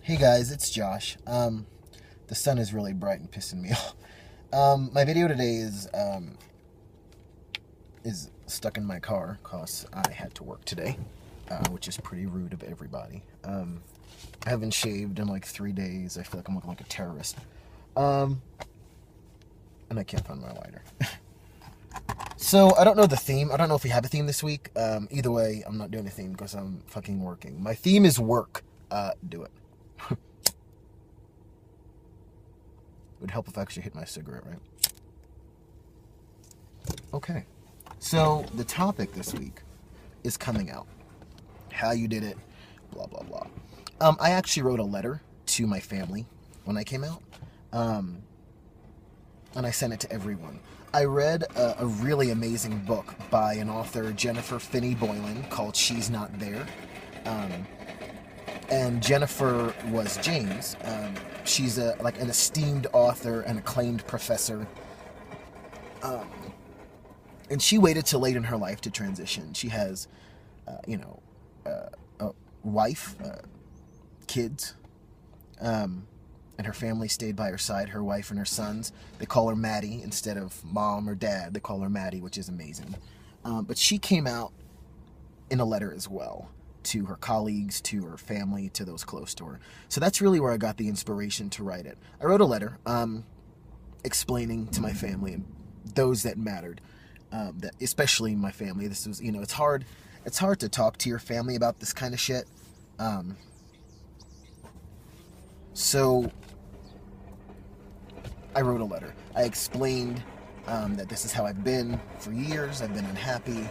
Hey guys, it's Josh. The sun is really bright and pissing me off. My video today is stuck in my car because I had to work today, which is pretty rude of everybody. I haven't shaved in like 3 days. I feel like I'm looking like a terrorist. And I can't find my lighter. So, I don't know the theme. I don't know if we have a theme this week. Either way, I'm not doing a theme because I'm fucking working. My theme is work. Do it. It would help if I actually hit my cigarette, right? Okay. So, the topic this week is coming out. How you did it, blah, blah, blah. I actually wrote a letter to my family when I came out. And I sent it to everyone. I read a really amazing book by an author, Jennifer Finney Boylan, called She's Not There. And Jennifer was James. She's an esteemed author and acclaimed professor. And she waited till late in her life to transition. She has, a wife, kids, and her family stayed by her side, her wife and her sons. They call her Maddie instead of mom or dad. They call her Maddie, which is amazing. But she came out in a letter as well to her colleagues, to her family, to those close to her. So that's really where I got the inspiration to write it. I wrote a letter explaining to my family and those that mattered, that especially my family. This was, it's hard to talk to your family about this kind of shit. So I wrote a letter. I explained that this is how I've been for years. I've been unhappy.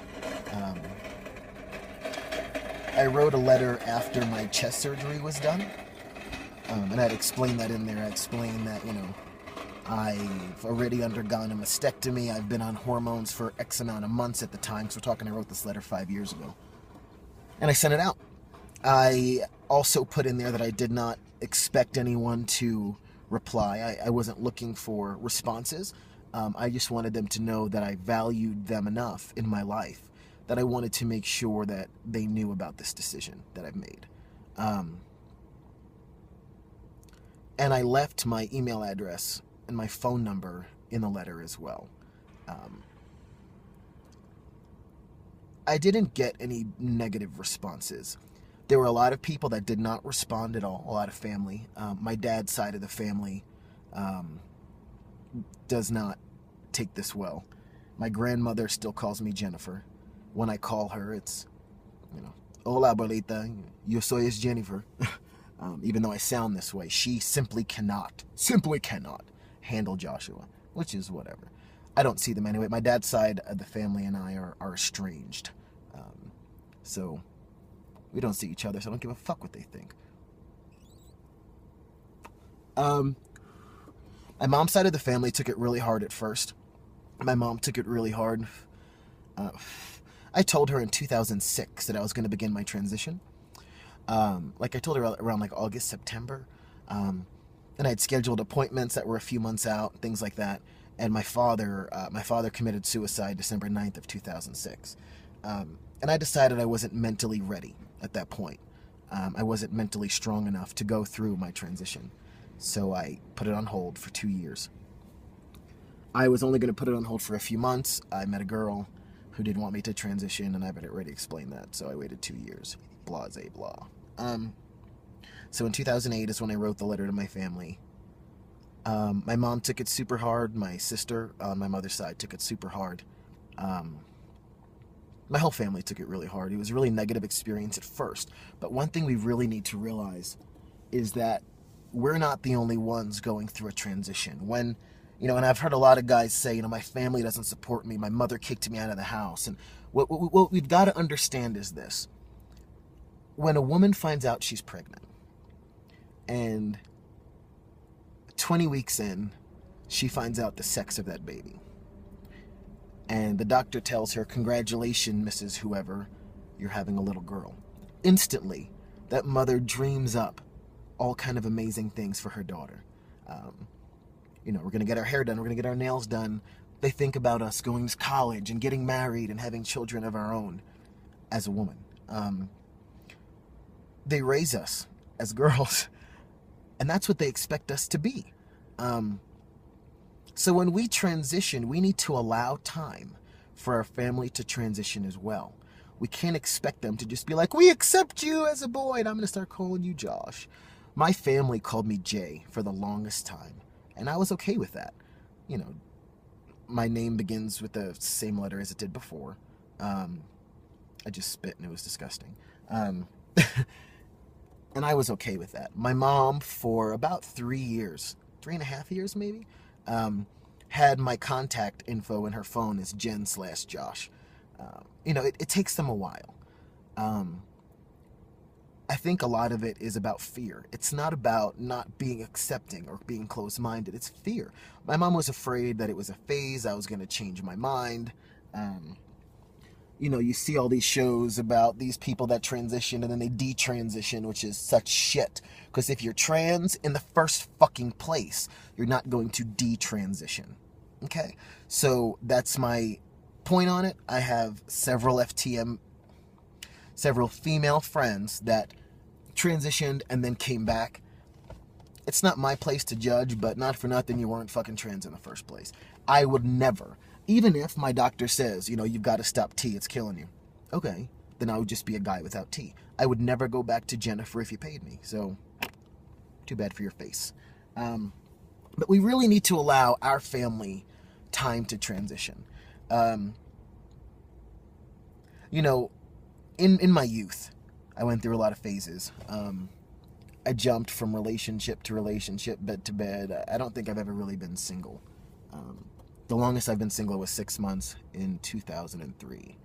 I wrote a letter after my chest surgery was done. And I'd explained that in there. I explained that, I've already undergone a mastectomy. I've been on hormones for X amount of months at the time. So I wrote this letter 5 years ago. And I sent it out. I also put in there that I did not expect anyone to reply. I wasn't looking for responses. I just wanted them to know that I valued them enough in my life that I wanted to make sure that they knew about this decision that I've made. And I left my email address and my phone number in the letter as well. I didn't get any negative responses. There were a lot of people that did not respond at all, a lot of family. My dad's side of the family does not take this well. My grandmother still calls me Jennifer. When I call her, it's, hola, abuelita, yo soy Jennifer. Even though I sound this way, she simply cannot handle Joshua, which is whatever. I don't see them anyway. My dad's side of the family and I are estranged. So we don't see each other, so I don't give a fuck what they think. My mom's side of the family took it really hard at first. My mom took it really hard. I told her in 2006 that I was going to begin my transition. I told her around August, September. And I had scheduled appointments that were a few months out, things like that. And my father committed suicide December 9th of 2006. And I decided I wasn't mentally ready at that point. I wasn't mentally strong enough to go through my transition. So I put it on hold for 2 years. I was only going to put it on hold for a few months. I met a girl who didn't want me to transition, and I've already explained that. So I waited 2 years. Blah, blah. So in 2008 is when I wrote the letter to my family. My mom took it super hard. My sister on my mother's side took it super hard. My whole family took it really hard. It was a really negative experience at first. But one thing we really need to realize is that we're not the only ones going through a transition. When, and I've heard a lot of guys say, my family doesn't support me. My mother kicked me out of the house. And what we've got to understand is this. When a woman finds out she's pregnant, and 20 weeks in, she finds out the sex of that baby. And the doctor tells her, congratulations, Mrs. Whoever, you're having a little girl. Instantly, that mother dreams up all kind of amazing things for her daughter. We're going to get our hair done. We're going to get our nails done. They think about us going to college and getting married and having children of our own as a woman. They raise us as girls And that's what they expect us to be. So when we transition, we need to allow time for our family to transition as well. We can't expect them to just be like, we accept you as a boy, and I'm going to start calling you Josh. My family called me Jay for the longest time, and I was okay with that. You know, my name begins with the same letter as it did before. I just spit and it was disgusting. And I was okay with that. My mom, for about 3 years, 3.5 years maybe, had my contact info in her phone as Jen/Josh. You know, it takes them a while. I think a lot of it is about fear. It's not about not being accepting or being closed-minded. It's fear. My mom was afraid that it was a phase. I was going to change my mind. You know, you see all these shows about these people that transition and then they detransition, which is such shit. Because if you're trans in the first fucking place, you're not going to detransition. Okay? So that's my point on it. I have several female friends that transitioned and then came back. It's not my place to judge, but not for nothing, you weren't fucking trans in the first place. I would never, even if my doctor says, you know, you've got to stop T, it's killing you. Okay, then I would just be a guy without T. I would never go back to Jennifer if you paid me, so too bad for your face. But we really need to allow our family time to transition. You know, in my youth, I went through a lot of phases. I jumped from relationship to relationship, bed to bed. I don't think I've ever really been single. The longest I've been single was 6 months in 2003.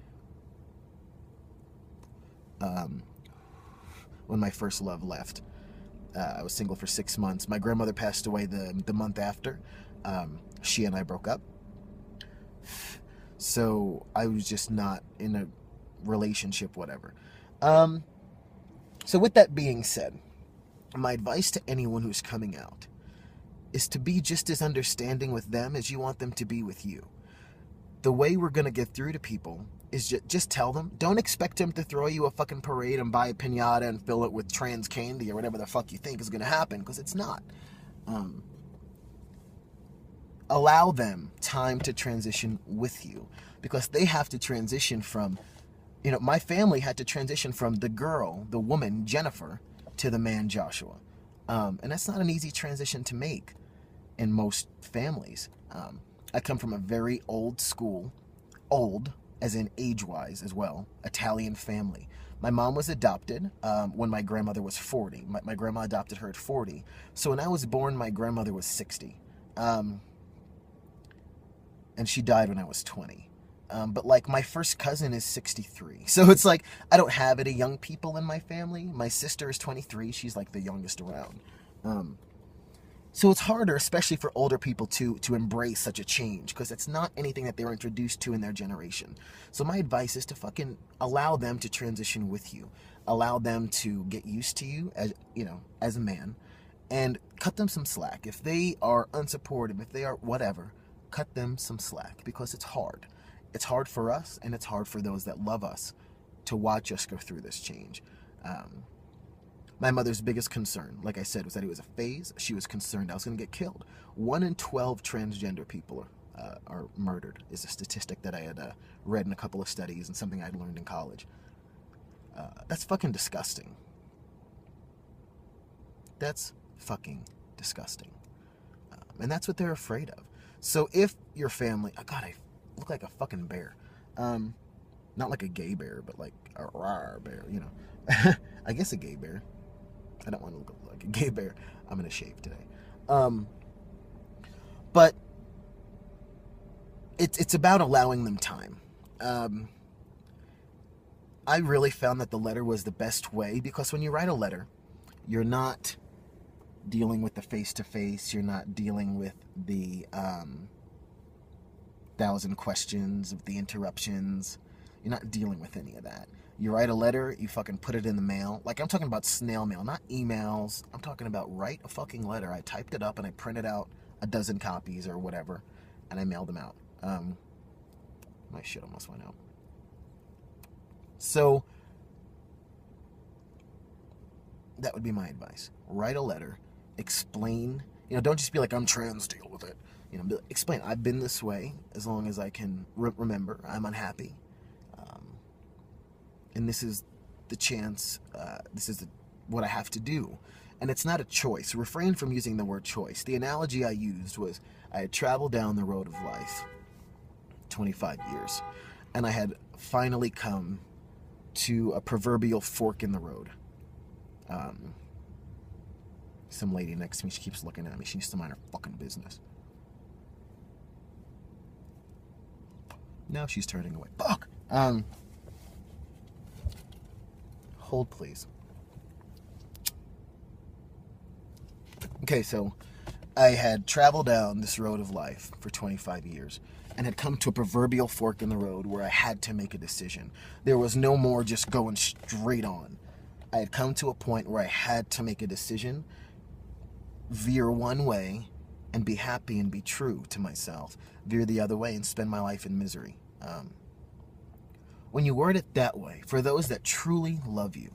When my first love left. I was single for 6 months. My grandmother passed away the month after. She and I broke up. So I was just not in a relationship, whatever. So with that being said, my advice to anyone who's coming out is to be just as understanding with them as you want them to be with you. The way we're going to get through to people is just tell them. Don't expect them to throw you a fucking parade and buy a piñata and fill it with trans candy or whatever the fuck you think is going to happen, because it's not. Allow them time to transition with you, because they have to transition from, you know, my family had to transition from the woman, Jennifer, to the man, Joshua. And that's not an easy transition to make in most families. I come from a very old as in age-wise as well, Italian family. My mom was adopted when my grandmother was 40. My grandma adopted her at 40. So when I was born, my grandmother was 60. And she died when I was 20. But like my first cousin is 63. So it's like I don't have any young people in my family. My sister is 23. She's like the youngest around. So it's harder, especially for older people to embrace such a change, because it's not anything that they were introduced to in their generation. So my advice is to fucking allow them to transition with you. Allow them to get used to you as, you know, as a man, and cut them some slack. If they are unsupportive, if they are whatever, cut them some slack, because it's hard. It's hard for us, and it's hard for those that love us to watch us go through this change. My mother's biggest concern, like I said, was that it was a phase. She was concerned I was going to get killed. 1 in 12 transgender people are murdered, is a statistic that I had read in a couple of studies and something I'd learned in college. That's fucking disgusting. That's fucking disgusting. And that's what they're afraid of. So if your family... Oh, God, I look like a fucking bear. Not like a gay bear, but like a rawr bear, you know. I guess a gay bear. I don't want to look like a gay bear. I'm going to shave today. But it's about allowing them time. I really found that the letter was the best way, because when you write a letter, you're not dealing with the face-to-face. You're not dealing with the 1,000 questions of the interruptions. You're not dealing with any of that. You write a letter, you fucking put it in the mail. Like, I'm talking about snail mail, not emails. I'm talking about write a fucking letter. I typed it up and I printed out a dozen copies or whatever, and I mailed them out. My shit almost went out. So, that would be my advice. Write a letter. explain. Don't just be like, I'm trans, deal with it. Explain, I've been this way as long as I can remember. I'm unhappy. And this is the chance, what I have to do. And it's not a choice. Refrain from using the word choice. The analogy I used was I had traveled down the road of life 25 years, and I had finally come to a proverbial fork in the road. Some lady next to me, she keeps looking at me. She needs to mind her fucking business. Now she's turning away. Fuck! Hold, please. Okay, so I had traveled down this road of life for 25 years and had come to a proverbial fork in the road where I had to make a decision. There was no more just going straight on. I had come to a point where I had to make a decision, veer one way and be happy and be true to myself, veer the other way and spend my life in misery. When you word it that way, for those that truly love you,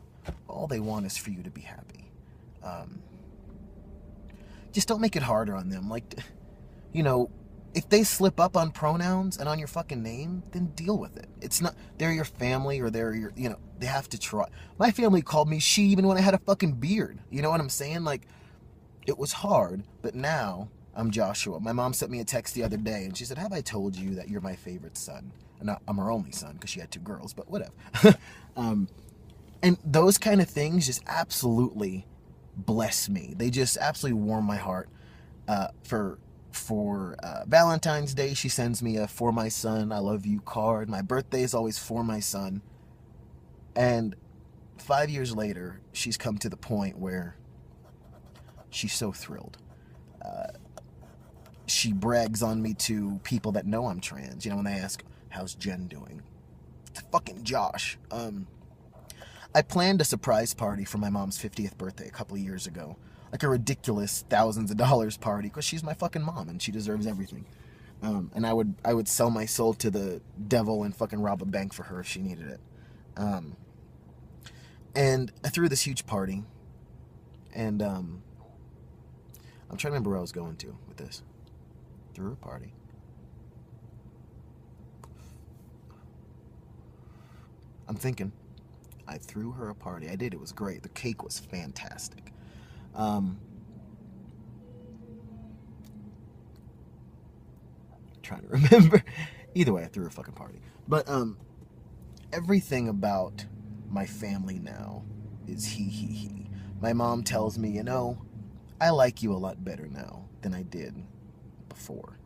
all they want is for you to be happy. Just don't make it harder on them. If they slip up on pronouns and on your fucking name, then deal with it. It's not, they're your family, or they're your, they have to try. My family called me she even when I had a fucking beard. You know what I'm saying? It was hard, but now I'm Joshua. My mom sent me a text the other day, and she said, have I told you that you're my favorite son? And I'm her only son, because she had 2 girls, but whatever. And those kind of things just absolutely bless me. They just absolutely warm my heart. For Valentine's Day, she sends me a "For My Son, I Love You" card. My birthday is always for my son. And 5 years later, she's come to the point where she's so thrilled. She brags on me to people that know I'm trans. When they ask, how's Jen doing? It's fucking Josh. I planned a surprise party for my mom's 50th birthday a couple of years ago. Like a ridiculous thousands of dollars party, because she's my fucking mom and she deserves everything. And I would sell my soul to the devil and fucking rob a bank for her if she needed it. And I threw this huge party. And I'm trying to remember where I was going to with this. Threw a party. I'm thinking. I threw her a party. I did. It was great. The cake was fantastic. Trying to remember. Either way, I threw a fucking party. But everything about my family now is he. My mom tells me, I like you a lot better now than I did before.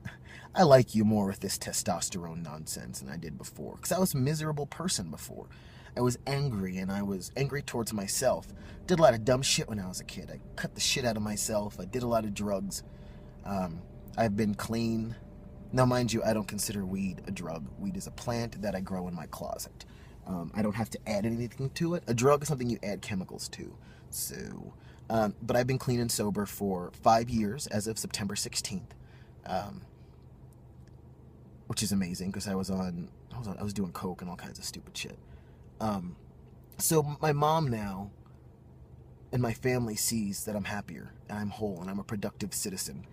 I like you more with this testosterone nonsense than I did before. Because I was a miserable person before. I was angry, and I was angry towards myself. Did a lot of dumb shit when I was a kid. I cut the shit out of myself. I did a lot of drugs. I've been clean. Now, mind you, I don't consider weed a drug. Weed is a plant that I grow in my closet. I don't have to add anything to it. A drug is something you add chemicals to. So, but I've been clean and sober for 5 years as of September 16th. Which is amazing, because I was doing coke and all kinds of stupid shit. So my mom now and my family sees that I'm happier and I'm whole and I'm a productive citizen,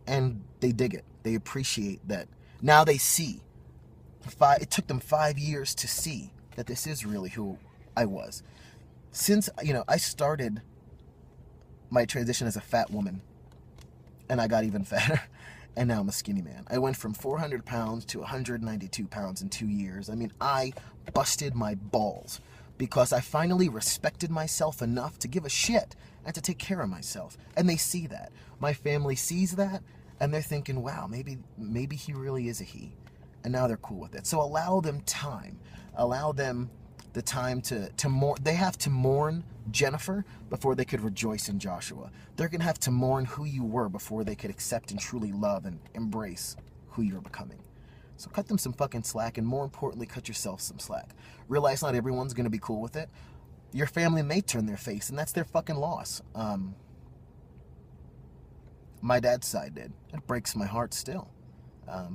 and they dig it. They appreciate that. Now they see. It took them 5 years to see that this is really who I was. Since, I started my transition as a fat woman, and I got even fatter. And now I'm a skinny man. I went from 400 pounds to 192 pounds in 2 years. I busted my balls because I finally respected myself enough to give a shit and to take care of myself. And they see that. My family sees that, and they're thinking, wow, maybe he really is a he. And now they're cool with it. So allow them time. Allow them the time to mourn. They have to mourn Jennifer before they could rejoice in Joshua. They're going to have to mourn who you were before they could accept and truly love and embrace who you're becoming. So cut them some fucking slack, and more importantly, cut yourself some slack. Realize not everyone's going to be cool with it. Your family may turn their face, and that's their fucking loss. My dad's side did. It breaks my heart still.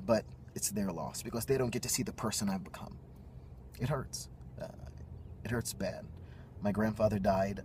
But it's their loss, because they don't get to see the person I've become. It hurts. It hurts bad. My grandfather died